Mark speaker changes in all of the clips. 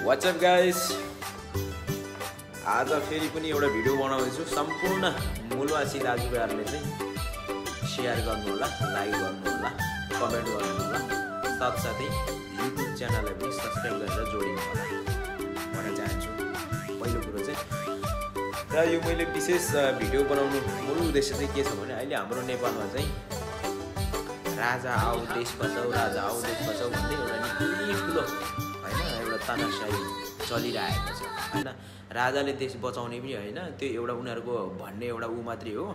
Speaker 1: What's up guys? आज फेरि पनि एउटा भिडियो बनाउँदैछु। सम्पूर्ण मूलवासी दाजुभाइहरुले चाहिँ शेयर गर्नु होला, लाइक गर्नु होला, कमेन्ट गर्नु होला, साथसाथै YouTube च्यानललाई पनि सब्स्क्राइब गरेर जोडिनु होला भन्न चाहन्छु। पहिलो कुरो चाहिँ र यो मैले विशेष भिडियो बनाउनु मूल उद्देश्य चाहिँ के छ भने अहिले हाम्रो नेपालमा चाहिँ राजा आऊ देश बचाऊ, राजा आऊ देश बचाऊ भन्दै एउटा निकै ठुलो हैन एउटा तानाशाही चलिरहेको छ हैन। राजाले देश बचाउने पनि हैन, त्यो एउटा उनीहरुको भन्ने एउटा उ मात्रै हो।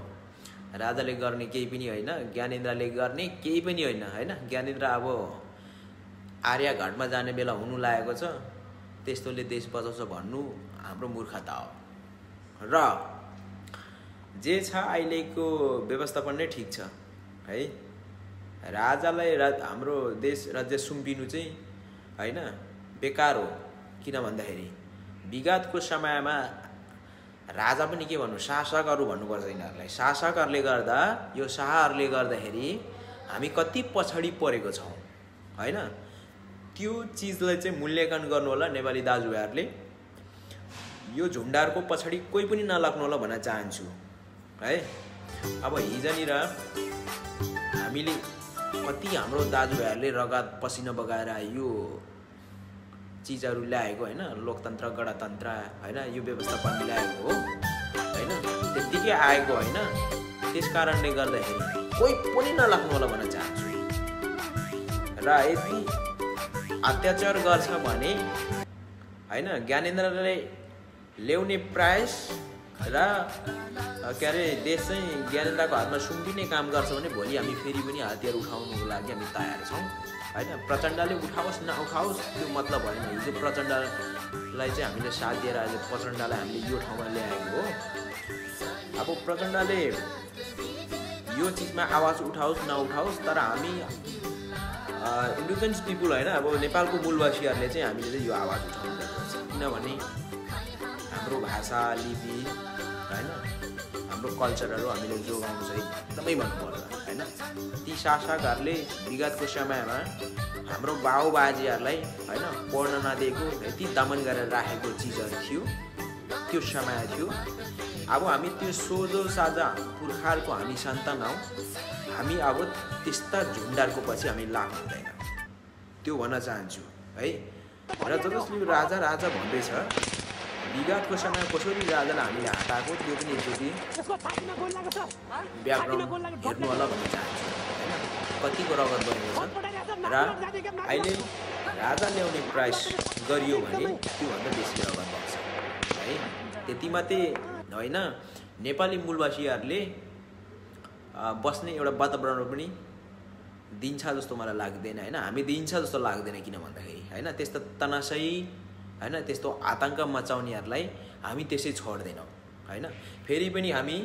Speaker 1: राजाले गर्ने केही पनि हैन, ज्ञानेन्द्रले गर्ने केही पनि हैन हैन। ज्ञानेन्द्र अब आर्यघाटमा जाने बेला हुनु लागेको छ, त्यस्तोले देश बचाउँछ भन्नु हाम्रो मूर्खता हो। र जे छ अहिलेको व्यवस्थापन नै ठीक छ है। राजालाई हाम्रो देश राज्य सुम्पिनु चाहिँ हैन बेकार हो। किन भन्दाखेरि विगतको समयमा राजा पनि के भन्नु शासकहरू भन्नुपर्छ यिनीहरूलाई। शासकहरूले गर्दा यो शाहहरूले गर्दाखेरि हामी कति पछाडी परेको छौं हैन। त्यो चीजलाई चाहिँ मूल्याङ्कन गर्नु होला नेपाली दाजुभाइहरूले। यो झुण्डारको पछाडी कोही पनि नलाग्नु होला भन्न चाहन्छु है। अब हिजोनिर हामीले कति हाम्रो दाजुभाइहरूले रगत पसिना बगाएर यो चीजहरु ल्याएको हैन, लोकतन्त्र गणतन्त्र हैन, यो व्यवस्थापन ल्याएको हो हैन। त्यतिकै आएको हैन। त्यसकारणले गर्दाखेरि कोही पनि नलाग्नु होला भन्न चाहन्छु। र यदि अत्याचार गर्छ भने हैन ज्ञानेन्द्रले ल्याउने प्रयास र के अरे देश चाहिँ ज्ञानेन्द्रको हातमा सुम्पिने काम गर्छ भने भोलि हामी फेरि पनि हतियार उठाउनको लागि हामी तयार छौं हैन। प्रचण्डले उठाओस् नउठाओस् त्यो मतलब हैन। हिजो प्रचण्डलाई चाहिँ हामीले साथ दिएर अहिले प्रचण्डलाई हामीले यो ठाउँमा ल्याएको हो। अब प्रचण्डले यो चीजमा आवाज उठाओस् नउठाओस्, तर हामी इन्डिजिनियस पिपुल हैन, अब नेपालको मूलवासीहरूले चाहिँ हामीले चाहिँ यो आवाज उठाउनु पर्छ। किनभने हाम्रो भाषा लिपि हैन, हाम्रो कल्चरहरु हामीले जोगाउनु चाहिँ एकदमै भन्नुपर्छ हैन। ती शासकहरूले विगतको समयमा हाम्रो बाबुबाजेहरूलाई हैन पढ्न नदिएको यति दमन गरेर राखेको चीजहरु थियो, त्यो समय थियो। अब हामी त्यो सोझो साझा पुर्खाहरूको हामी सन्तान हौ। हामी अब त्यस्ता झुण्डारको पछि हामी लाग्नु हुँदैन, त्यो भन्न चाहन्छु है। र जसले राजा राजा भन्दैछ विगतको समय कसरी राजालाई हामीले हटाएको त्यो पनि एकचोटि ब्याकग्राउन्ड हेर्नु होला भन्न चाहन्छु हैन। कतिको रगत बगेको छ र अहिले राजा ल्याउने प्रयास गरियो भने त्योभन्दा बेसी रगत बग्छ है। त्यति मात्रै हैन, नेपाली मूलवासीहरूले बस्ने एउटा वातावरण पनि दिन्छ जस्तो मलाई लाग्दैन हैन। हामी दिन्छ जस्तो लाग्दैन। किन भन्दाखेरि हैन त्यस्तो तनासै हैन त्यस्तो आतंक मचाउनेहरूलाई हामी त्यसै छोड्दैनौं हैन। फेरि पनि हामी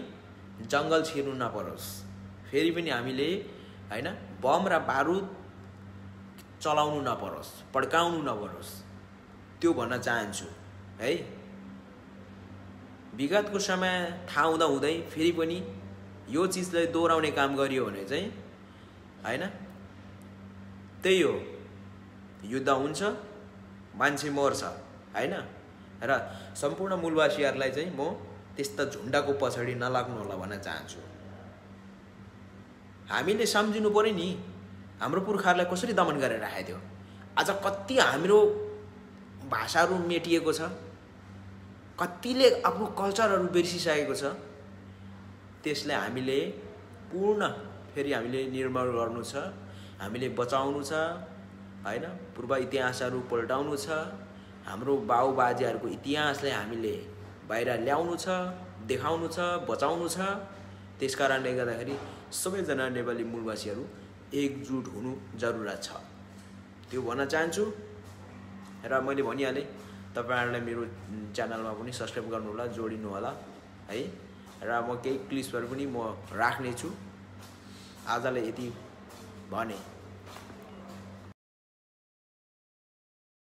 Speaker 1: जंगल छिर्नु नपरोस्, फेरि पनि हामीले हैन बम र बारुद चलाउनु नपरोस्, पड्काउनु नपरोस्, त्यो भन्न चाहन्छु है। विगतको समय थाहा हुँदा हुँदै फेरि पनि यो चीजलाई दोहोर्याउने काम गरियो भने चाहिँ हैन त्यही हो, युद्ध हुन्छ, मान्छे मर्छ हैन। र सम्पूर्ण मूलवासीहरूलाई चाहिँ म त्यस्ता झुण्डाको पछाडी नलाग्नु होला भन्न चाहन्छु। हामीले सम्झिनु पर्यो नि हाम्रो पुर्खाहरूलाई कसरी दमन गरेर राखेको थियो। आज कति हाम्रो भाषाहरु मेटिएको छ, कतिले आफ्नो कल्चरहरु बिर्सिसकेको छ। त्यसलाई हामीले पूर्ण फेरि हामीले निर्माण गर्नु छ, हामीले बचाउनु छ हैन। पूर्व इतिहासहरु पल्टाउनु छ, हाम्रो बाबुबाजेहरुको इतिहासलाई हामीले बाहिर ल्याउनु छ, देखाउनु छ, बचाउनु छ। त्यसकारणले गर्दाखेरि सबैजना नेपाली मूलवासीहरु एकजुट हुनु जरुरत छ, त्यो भन्न चाहन्छु। र मैले भनिहालेँ तपाईहरुलाई मेरो च्यानलमा पनि सब्स्क्राइब गर्नु होला, जोडिनु होला है। र म केही क्लिप्सहरु पनि म राख्ने छु। आजलाई यति भने।